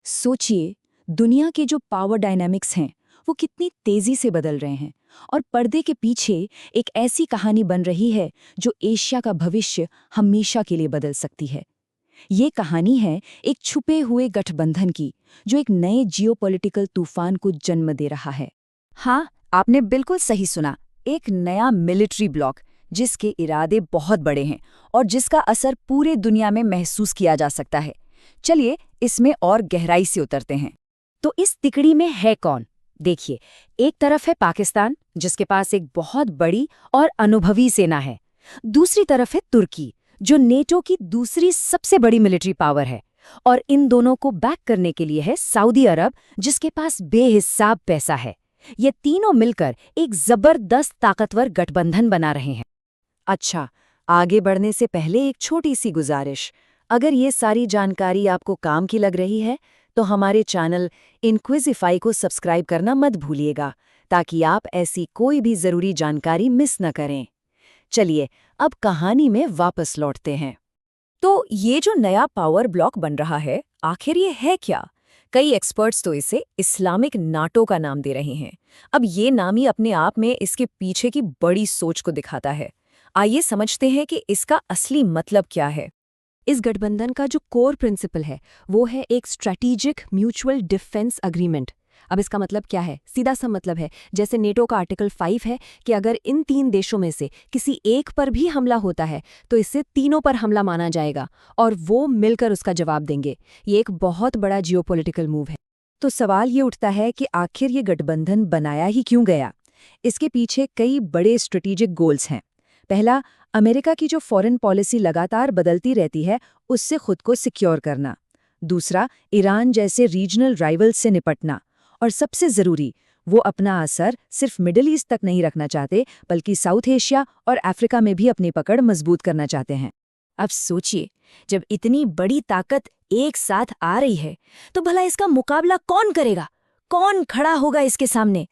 सोचिए, दुनिया के जो पावर डायनामिक्स हैं वो कितनी तेजी से बदल रहे हैं और पर्दे के पीछे एक ऐसी कहानी बन रही है जो एशिया का भविष्य हमेशा के लिए बदल सकती है। ये कहानी है एक छुपे हुए गठबंधन की जो एक नए जियोपॉलिटिकल तूफान को जन्म दे रहा है। हाँ, आपने बिल्कुल सही सुना, एक नया मिलिट्री ब्लॉक जिसके इरादे बहुत बड़े हैं और जिसका असर पूरे दुनिया में महसूस किया जा सकता है। चलिए इसमें और गहराई से उतरते हैं। तो इस तिकड़ी में है कौन? देखिए, एक तरफ है पाकिस्तान जिसके पास एक बहुत बड़ी और अनुभवी सेना है। दूसरी तरफ है तुर्की जो नेटो की दूसरी सबसे बड़ी मिलिट्री पावर है। और इन दोनों को बैक करने के लिए है सऊदी अरब जिसके पास बेहिसाब पैसा है। ये तीनों मिलकर एक जबरदस्त ताकतवर गठबंधन बना रहे हैं। अच्छा, आगे बढ़ने से पहले एक छोटी सी गुजारिश। अगर ये सारी जानकारी आपको काम की लग रही है तो हमारे चैनल इनक्विजिफाई को सब्सक्राइब करना मत भूलिएगा ताकि आप ऐसी कोई भी ज़रूरी जानकारी मिस न करें। चलिए अब कहानी में वापस लौटते हैं। तो ये जो नया पावर ब्लॉक बन रहा है, आखिर ये है क्या? कई एक्सपर्ट्स तो इसे इस्लामिक नाटो का नाम दे रहे हैं। अब ये नाम ही अपने आप में इसके पीछे की बड़ी सोच को दिखाता है। आइए समझते हैं कि इसका असली मतलब क्या है। इस गठबंधन का जो कोर प्रिंसिपल है वो है एक स्ट्रैटेजिक म्यूचुअल डिफेंस अग्रीमेंट। अब इसका मतलब क्या है? सीधा सा मतलब है जैसे नेटो का आर्टिकल 5 है कि अगर इन 3 देशों में से किसी एक पर भी हमला होता है तो इससे तीनों पर हमला माना जाएगा और वो मिलकर उसका जवाब देंगे। ये एक बहुत बड़ा जियोपॉलिटिकल मूव है। तो सवाल ये उठता है कि आखिर ये गठबंधन बनाया ही क्यों गया? इसके पीछे कई बड़े स्ट्रेटेजिक गोल्स हैं। पहला, अमेरिका की जो फॉरेन पॉलिसी लगातार बदलती रहती है उससे खुद को सिक्योर करना। दूसरा, ईरान जैसे रीजनल राइवल्स से निपटना। और सबसे ज़रूरी, वो अपना असर सिर्फ मिडिल ईस्ट तक नहीं रखना चाहते बल्कि साउथ एशिया और अफ्रीका में भी अपनी पकड़ मजबूत करना चाहते हैं। अब सोचिए, जब इतनी बड़ी ताकत एक साथ आ रही है तो भला इसका मुकाबला कौन करेगा? कौन खड़ा होगा इसके सामने?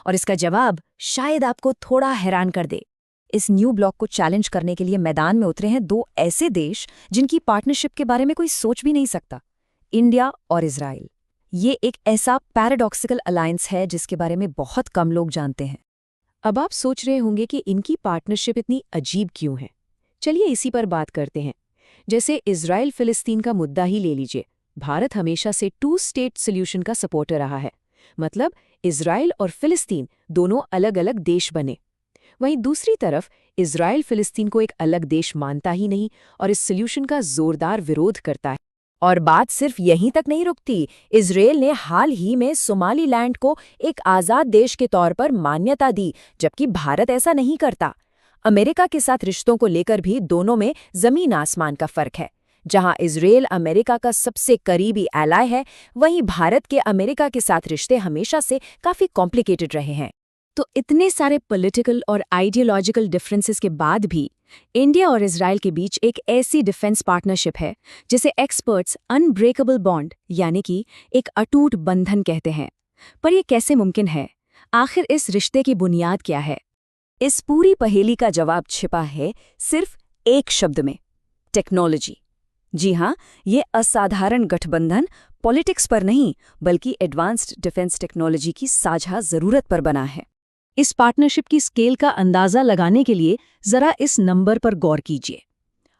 और इसका जवाब शायद आपको थोड़ा हैरान कर दे। इस न्यू ब्लॉक को चैलेंज करने के लिए मैदान में उतरे हैं 2 ऐसे देश जिनकी पार्टनरशिप के बारे में कोई सोच भी नहीं सकता, इंडिया और इजराइल। ये एक ऐसा पैराडॉक्सिकल अलायंस है जिसके बारे में बहुत कम लोग जानते हैं। अब आप सोच रहे होंगे कि इनकी पार्टनरशिप इतनी अजीब क्यों है। चलिए इसी पर बात करते हैं। जैसे इजराइल फिलिस्तीन का मुद्दा ही ले लीजिए। भारत हमेशा से 2 स्टेट सोल्यूशन का सपोर्टर रहा है। मतलब इजराइल और फिलिस्तीन दोनों अलग अलग देश बने। वहीं दूसरी तरफ इजराइल फिलिस्तीन को एक अलग देश मानता ही नहीं और इस सॉल्यूशन का जोरदार विरोध करता है। और बात सिर्फ यहीं तक नहीं रुकती। इजराइल ने हाल ही में सोमालीलैंड को एक आज़ाद देश के तौर पर मान्यता दी, जबकि भारत ऐसा नहीं करता। अमेरिका के साथ रिश्तों को लेकर भी दोनों में जमीन आसमान का फर्क है। जहां इजराइल अमेरिका का सबसे करीबी एलाय है, वहीं भारत के अमेरिका के साथ रिश्ते हमेशा से काफी कॉम्प्लिकेटेड रहे हैं। तो इतने सारे पॉलिटिकल और आइडियोलॉजिकल डिफरेंसेस के बाद भी इंडिया और इजराइल के बीच एक ऐसी डिफेंस पार्टनरशिप है जिसे एक्सपर्ट्स अनब्रेकेबल बॉन्ड यानी कि एक अटूट बंधन कहते हैं। पर यह कैसे मुमकिन है? आखिर इस रिश्ते की बुनियाद क्या है? इस पूरी पहेली का जवाब छिपा है सिर्फ एक शब्द में, टेक्नोलॉजी। जी हाँ, ये असाधारण गठबंधन पॉलिटिक्स पर नहीं बल्कि एडवांस्ड डिफेंस टेक्नोलॉजी की साझा जरूरत पर बना है। इस पार्टनरशिप की स्केल का अंदाजा लगाने के लिए जरा इस नंबर पर गौर कीजिए।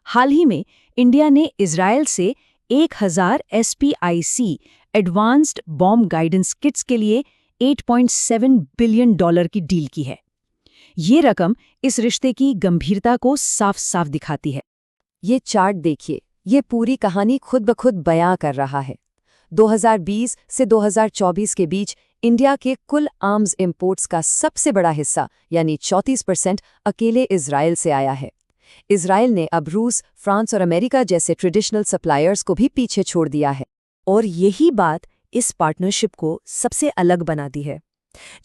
हाल ही में इंडिया ने इजराइल से 1000 SPIC advanced bomb guidance kits के लिए $8.7 बिलियन की डील की है। ये रकम इस रिश्ते की गंभीरता को साफ साफ दिखाती है। ये चार्ट देखिए, ये पूरी कहानी खुद ब खुद बयां कर रहा है। 2020 से 2024 के बीच इंडिया के कुल आर्म्स इंपोर्ट्स का सबसे बड़ा हिस्सा यानी 34% अकेले इजराइल से आया है। इजराइल ने अब रूस, फ्रांस और अमेरिका जैसे ट्रेडिशनल सप्लायर्स को भी पीछे छोड़ दिया है। और यही बात इस पार्टनरशिप को सबसे अलग बना दी है।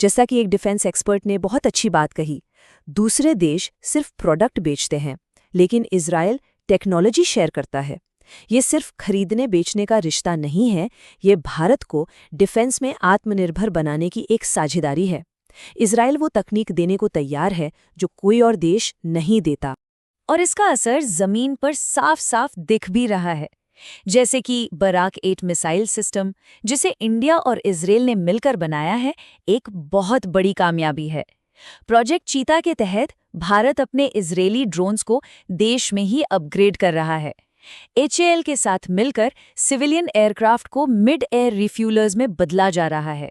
जैसा कि एक डिफेंस एक्सपर्ट ने बहुत अच्छी बात कही, दूसरे देश सिर्फ प्रोडक्ट बेचते हैं लेकिन इजराइल टेक्नोलॉजी शेयर करता है। ये सिर्फ खरीदने बेचने का रिश्ता नहीं है, ये भारत को डिफेंस में आत्मनिर्भर बनाने की एक साझेदारी है। इजराइल वो तकनीक देने को तैयार है जो कोई और देश नहीं देता। और इसका असर जमीन पर साफ साफ दिख भी रहा है। जैसे कि बराक 8 मिसाइल सिस्टम, जिसे इंडिया और इजराइल ने मिलकर बनाया है, एक बहुत बड़ी कामयाबी है। प्रोजेक्ट चीता के तहत भारत अपने इजरायली ड्रोन्स को देश में ही अपग्रेड कर रहा है। HAL के साथ मिलकर सिविलियन एयरक्राफ्ट को मिड एयर रिफ्यूलर्स में बदला जा रहा है।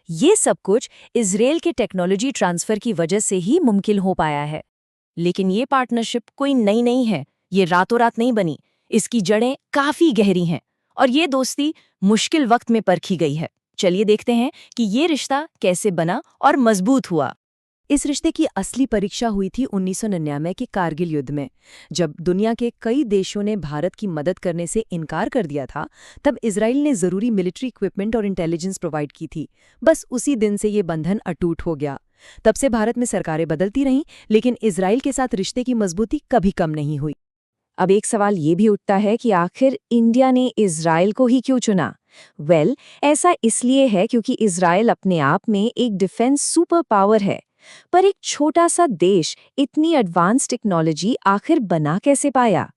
ये सब कुछ इजराइल के टेक्नोलॉजी ट्रांसफर की वजह से ही मुमकिन हो पाया है। लेकिन ये पार्टनरशिप कोई नई नहीं है, ये रातों रात नहीं बनी। इसकी जड़ें काफी गहरी हैं और ये दोस्ती मुश्किल वक्त में परखी गई है। चलिए देखते हैं कि ये रिश्ता कैसे बना और मजबूत हुआ। इस रिश्ते की असली परीक्षा हुई थी 1999 के कारगिल युद्ध में। जब दुनिया के कई देशों ने भारत की मदद करने से इनकार कर दिया था, तब इजराइल ने जरूरी मिलिट्री इक्विपमेंट और इंटेलिजेंस प्रोवाइड की थी। बस उसी दिन से ये बंधन अटूट हो गया। तब से भारत में सरकारें बदलती रहीं, लेकिन इजराइल के साथ रिश्ते की मजबूती कभी कम नहीं हुई। अब एक सवाल ये भी उठता है कि आखिर इंडिया ने इजराइल को ही क्यों चुना? ऐसा इसलिए है क्योंकि इजराइल अपने आप में एक डिफेंस सुपर पावर है। पर एक छोटा सा देश इतनी एडवांस टेक्नोलॉजी आखिर बना कैसे पाया?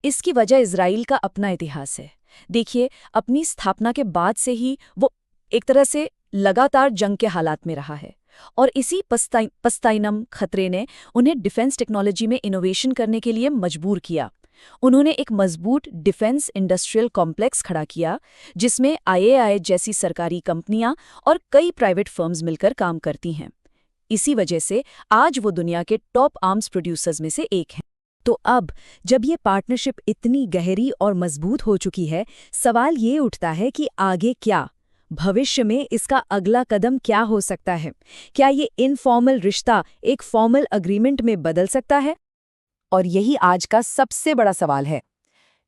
इसकी वजह इजराइल का अपना इतिहास है। देखिए, अपनी स्थापना के बाद से ही वो एक तरह से लगातार जंग के हालात में रहा है और इसी पस्ताइनम खतरे ने उन्हें डिफेंस टेक्नोलॉजी में इनोवेशन करने के लिए मजबूर किया। उन्होंने एक मजबूत डिफेंस इंडस्ट्रियल कॉम्प्लेक्स खड़ा किया, जिसमें IAI जैसी सरकारी कंपनियां और कई प्राइवेट फर्म्स मिलकर काम करती हैं। इसी वजह से आज वो दुनिया के टॉप आर्म्स प्रोड्यूसर्स में से एक हैं। तो अब जब ये पार्टनरशिप इतनी गहरी और मजबूत हो चुकी है, सवाल ये उठता है कि आगे क्या? भविष्य में इसका अगला कदम क्या हो सकता है? क्या ये इनफॉर्मल रिश्ता एक फॉर्मल अग्रीमेंट में बदल सकता है? और यही आज का सबसे बड़ा सवाल है।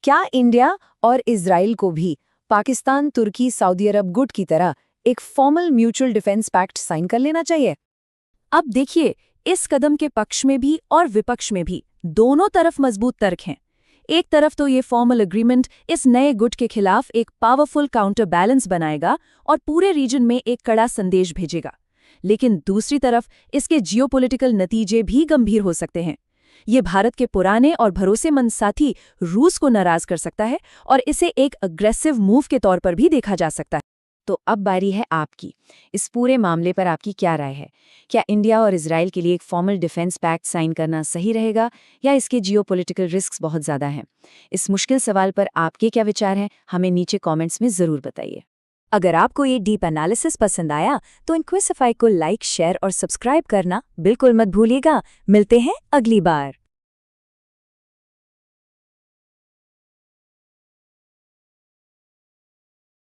क्या इंडिया और इजराइल को भी पाकिस्तान, तुर्की, सऊदी अरब गुट की तरह एक formal mutual defence pact sign कर लेना चाहिए? अब देखिए, इस कदम के पक्ष में भी और विपक्ष में भी दोनों तरफ मजबूत तर्क हैं। एक तरफ तो ये फॉर्मल एग्रीमेंट इस नए गुट के खिलाफ एक पावरफुल काउंटर बैलेंस बनाएगा और पूरे रीजन में एक कड़ा संदेश भेजेगा। लेकिन दूसरी तरफ इसके जियोपॉलिटिकल नतीजे भी गंभीर हो सकते हैं। ये भारत के पुराने और भरोसेमंद साथी रूस को नाराज कर सकता है और इसे एक अग्रेसिव मूव के तौर पर भी देखा जा सकता है। तो अब बारी है आपकी। इस पूरे मामले पर आपकी क्या राय है? क्या इंडिया और इजराइल के लिए एक फॉर्मल डिफेंस पैक्ट साइन करना सही रहेगा या इसके जियोपॉलिटिकल रिस्क्स बहुत ज़्यादा हैं? इस मुश्किल सवाल पर आपके क्या विचार हैं? हमें नीचे कमेंट्स में ज़रूर बताइए। अगर आपको ये डीप एनालिसिस पसंद आया तो इनक्विसिफाई को लाइक, शेयर और सब्सक्राइब करना बिल्कुल मत भूलिएगा। मिलते हैं अगली बार।